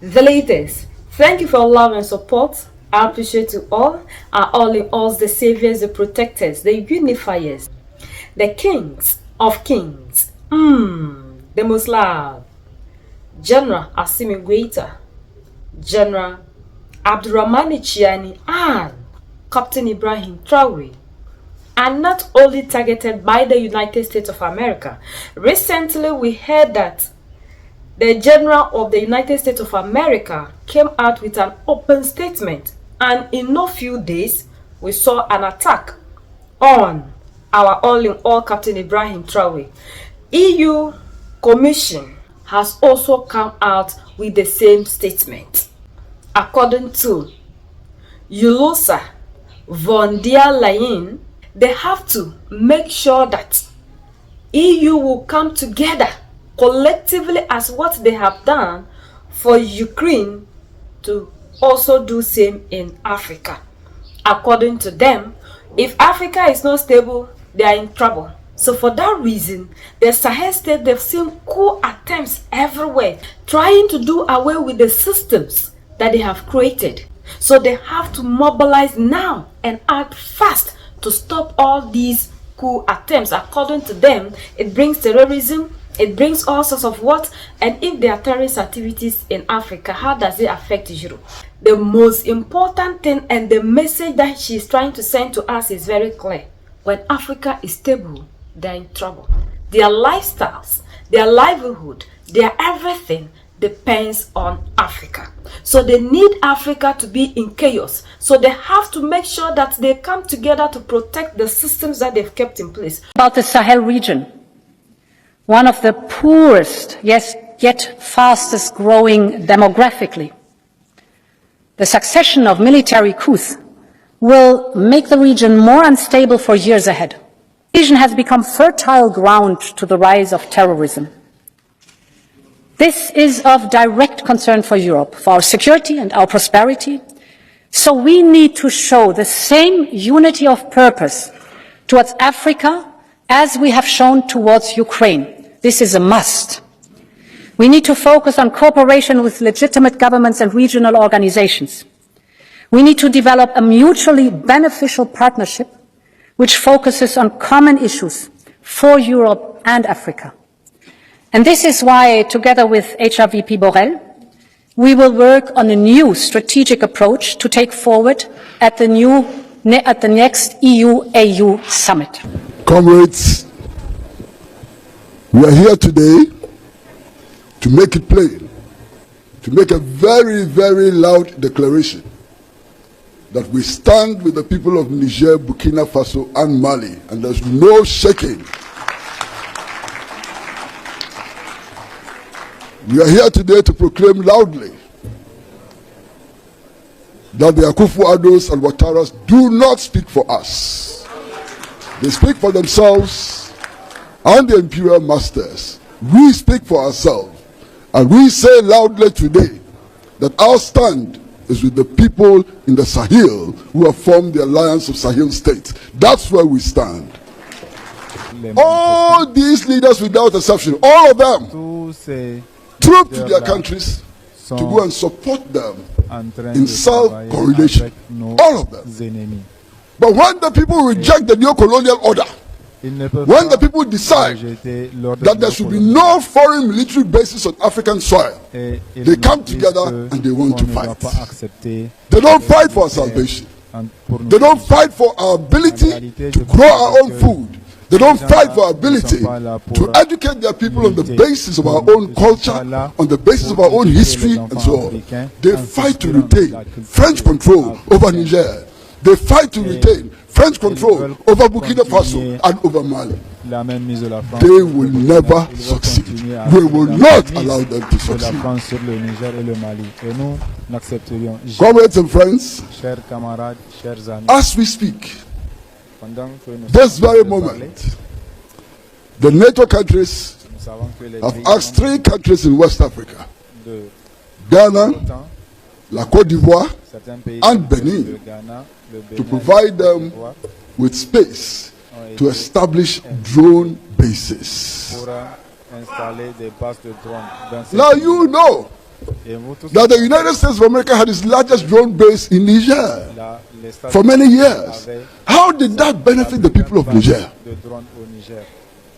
The latest. Thank you for love and support. I appreciate you all. Are all in all the saviors, the protectors, the unifiers, the kings of kings. The most loved. General Assimi Goita, General Abdurrahmani Chiani, and Captain Ibrahim Traore are not only targeted by the United States of America. Recently, we heard that the General of the United States of America came out with an open statement, and in no few days, we saw an attack on our all-in-all Captain Ibrahim Traore. EU Commission has also come out with the same statement. According to Ursula von der Leyen, they have to make sure that EU will come together collectively as what they have done for Ukraine to also do same in Africa. According to them, if Africa is not stable, they are in trouble. So for that reason, the Sahel state, they've seen coup attempts everywhere, trying to do away with the systems that they have created. So they have to mobilize now and act fast to stop all these coup attempts. According to them, it brings terrorism, it brings all sorts of what, and if there are terrorist activities in Africa, how does it affect Europe? The most important thing and the message that she's trying to send to us is very clear. When Africa is stable, they're in trouble. Their lifestyles, their livelihood, their everything depends on Africa. So they need Africa to be in chaos. So they have to make sure that they come together to protect the systems that they've kept in place. About the Sahel region, one of the poorest, yet fastest growing demographically. The succession of military coups will make the region more unstable for years ahead. The region has become fertile ground to the rise of terrorism. This is of direct concern for Europe, for our security and our prosperity. So we need to show the same unity of purpose towards Africa as we have shown towards Ukraine. This is a must. We need to focus on cooperation with legitimate governments and regional organizations. We need to develop a mutually beneficial partnership which focuses on common issues for Europe and Africa. And this is why, together with HRVP Borrell, we will work on a new strategic approach to take forward at the next EU-AU summit. Comrades, we are here today to make it plain, to make a very, very loud declaration that we stand with the people of Niger, Burkina Faso, and Mali, and there's no shaking. We are here today to proclaim loudly that the Akufo-Addos and Ouattaras do not speak for us. They speak for themselves and the imperial masters. We speak for ourselves, and we say loudly today that our stand is with the people in the Sahel who have formed the alliance of Sahel states. That's where we stand. All these leaders, without exception, all of them, troop to their countries to go and support them in self-correlation. All of them. But when the people reject the neocolonial order, when the people decide that there should be no foreign military bases on African soil, they come together and they want to fight. They don't fight for our salvation. They don't fight for our ability to grow our own food. They don't fight for our ability to educate their people on the basis of our own culture, on the basis of our own history, and so on. They fight to retain French control over Niger. They fight to retain French control over Burkina Faso and over Mali. They will never succeed. We will not allow them to succeed. Comrades and friends, as we speak, this very moment, the NATO countries have asked 3 countries in West Africa, Ghana, La Côte d'Ivoire, and Benin, to provide them with space to establish drone bases. Now you know that the United States of America had its largest drone base in Niger for many years. How did that benefit the people of Niger?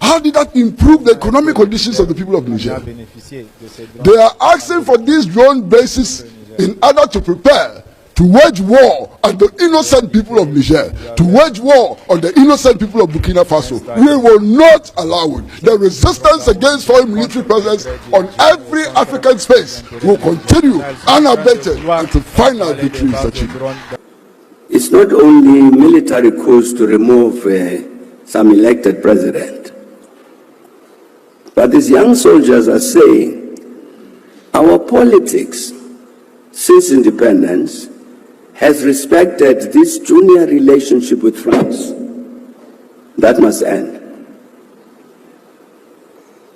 How did that improve the economic conditions of the people of Niger? They are asking for these drone bases in order to prepare to wage war on the innocent people of Niger, to wage war on the innocent people of Burkina Faso. We will not allow it. The resistance against foreign military presence on every African space will continue unabated until final victory is achieved. It's not only military coups to remove some elected president, but these young soldiers are saying our politics since independence has respected this junior relationship with France. That must end.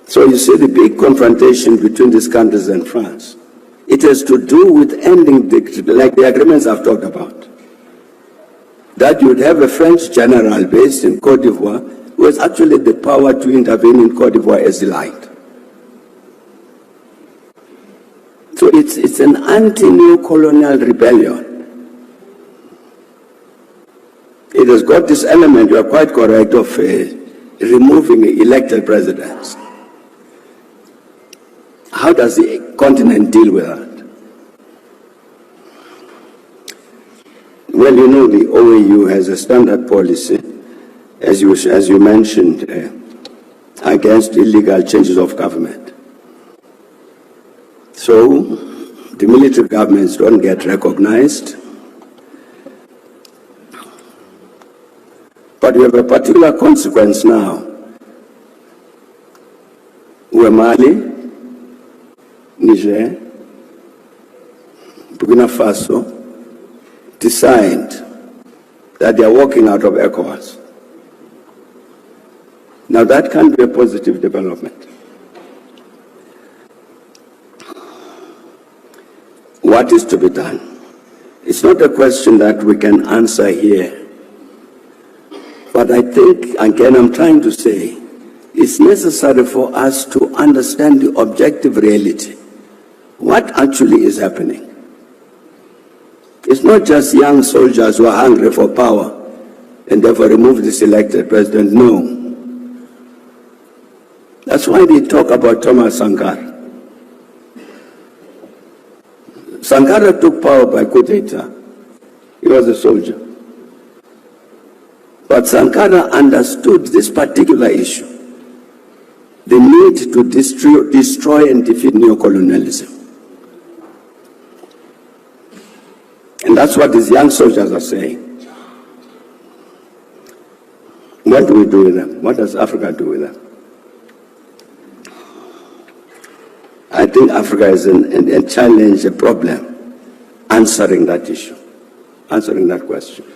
So you see the big confrontation between these countries and France. It has to do with ending like the agreements I've talked about. That you would have a French general based in Cote d'Ivoire who has actually the power to intervene in Cote d'Ivoire as he liked. So it's an anti-neocolonial rebellion. It has got this element, you are quite correct, of removing elected presidents. How does the continent deal with that? Well, you know, the OAU has a standard policy, as you mentioned, against illegal changes of government. So, the military governments don't get recognized. But we have a particular consequence now, where Mali, Niger, Burkina Faso decide that they are walking out of ECOWAS. Now that can be a positive development. What is to be done? It's not a question that we can answer here. But I think, again, I'm trying to say, it's necessary for us to understand the objective reality. What actually is happening? It's not just young soldiers who are hungry for power and therefore remove this elected president. No. That's why they talk about Thomas Sankara. Sankara took power by coup d'etat. He was a soldier. But Sankara understood this particular issue, the need to destroy and defeat neocolonialism. And that's what these young soldiers are saying. What do we do with them? What does Africa do with them? I think Africa is a challenge, a problem, answering that issue, answering that question.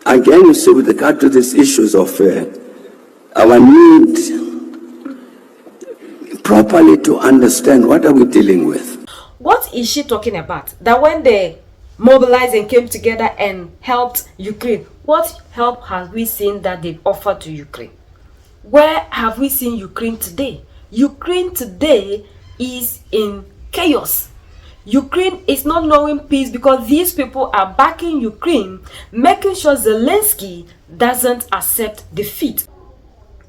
Again, you see, with regard to these issues of our need properly to understand what are we dealing with. What is she talking about? That when they mobilized and came together and helped Ukraine, what help have we seen that they've offered to Ukraine? Where have we seen Ukraine today? Ukraine today is in chaos. Ukraine is not knowing peace because these people are backing Ukraine, making sure Zelensky doesn't accept defeat.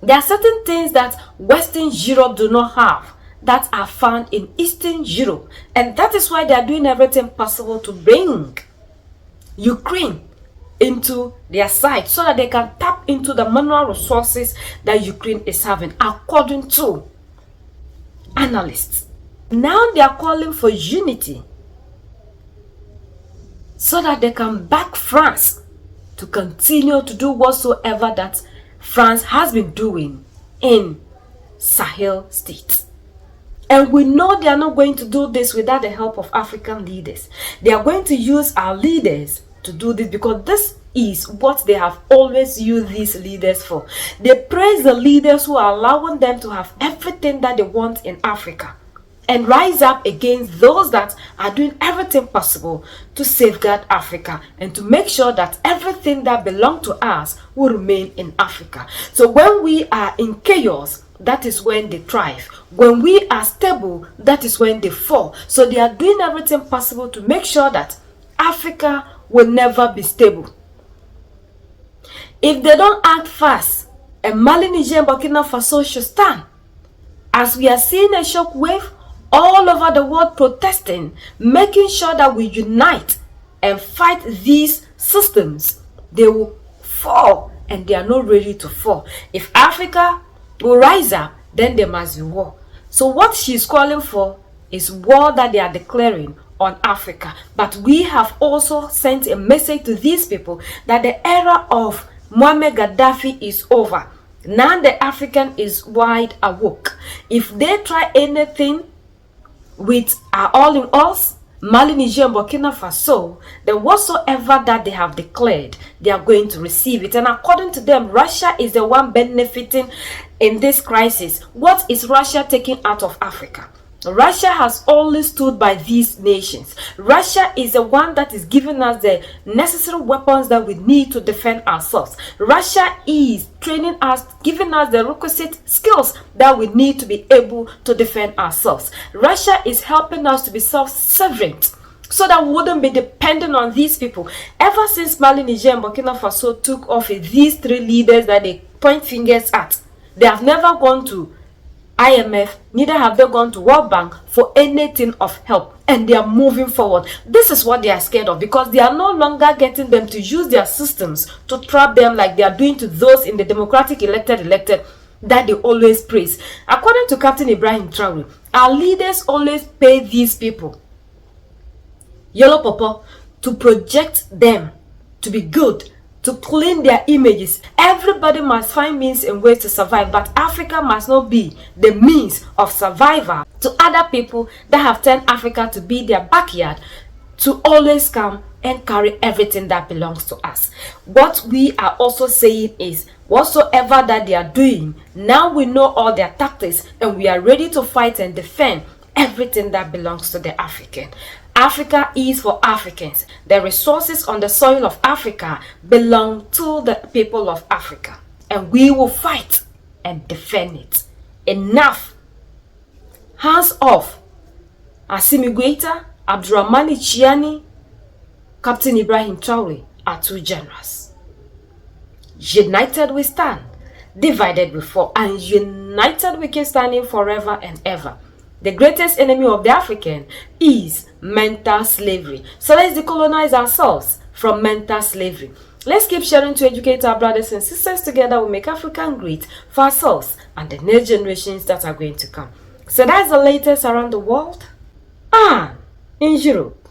There are certain things that Western Europe do not have that are found in Eastern Europe, and that is why they are doing everything possible to bring Ukraine into their side so that they can tap into the mineral resources that Ukraine is having, according to analysts. Now they are calling for unity so that they can back France to continue to do whatsoever that France has been doing in Sahel states. And we know they are not going to do this without the help of African leaders. They are going to use our leaders to do this because this is what they have always used these leaders for. They praise the leaders who are allowing them to have everything that they want in Africa. and rise up against those that are doing everything possible to safeguard Africa and to make sure that everything that belongs to us will remain in Africa. So when we are in chaos, that is when they thrive. When we are stable, that is when they fall. So they are doing everything possible to make sure that Africa will never be stable. If they don't act fast, and Mali, Niger, and Burkina Faso should stand. As we are seeing a shock wave all over the world protesting, making sure that we unite and fight these systems, they will fall, and they are not ready to fall. If Africa will rise up, then there must be war. So what she's calling for is war that they are declaring on Africa. But we have also sent a message to these people that the era of Muammar Gaddafi is over. Now the African is wide awake. If they try anything with our all in alls, Mali, Niger, and Burkina Faso, then whatsoever that they have declared, they are going to receive it. And according to them, Russia is the one benefiting in this crisis. What is Russia taking out of Africa? Russia has always stood by these nations. Russia is the one that is giving us the necessary weapons that we need to defend ourselves. Russia is training us, giving us the requisite skills that we need to be able to defend ourselves. Russia is helping us to be self-sovereign, so that we wouldn't be dependent on these people. Ever since Mali, Niger, and Burkina Faso took office, these three leaders that they point fingers at, they have never gone to IMF, neither have they gone to World Bank for anything of help, and they are moving forward. This is what they are scared of, because they are no longer getting them to use their systems to trap them like they are doing to those in the democratic elected that they always praise. According to Captain Ibrahim Traore, our leaders always pay these people yellow papa to project them to be good, to clean their images. Everybody must find means and ways to survive, but Africa must not be the means of survival to other people that have turned Africa to be their backyard, to always come and carry everything that belongs to us. What we are also saying is, whatsoever that they are doing, now we know all their tactics, and we are ready to fight and defend everything that belongs to the African. Africa is for Africans. The resources on the soil of Africa belong to the people of Africa, and we will fight and defend it. Enough. Hands off. Assimi Goita, Abdurrahmani Chiani, Captain Ibrahim Traore are too generous. United we stand, divided we fall, and united we keep standing forever and ever. The greatest enemy of the African is mental slavery. So let's decolonize ourselves from mental slavery. Let's keep sharing to educate our brothers and sisters. Together we make Africa great for ourselves and the next generations that are going to come. So that's the latest around the world and in Europe.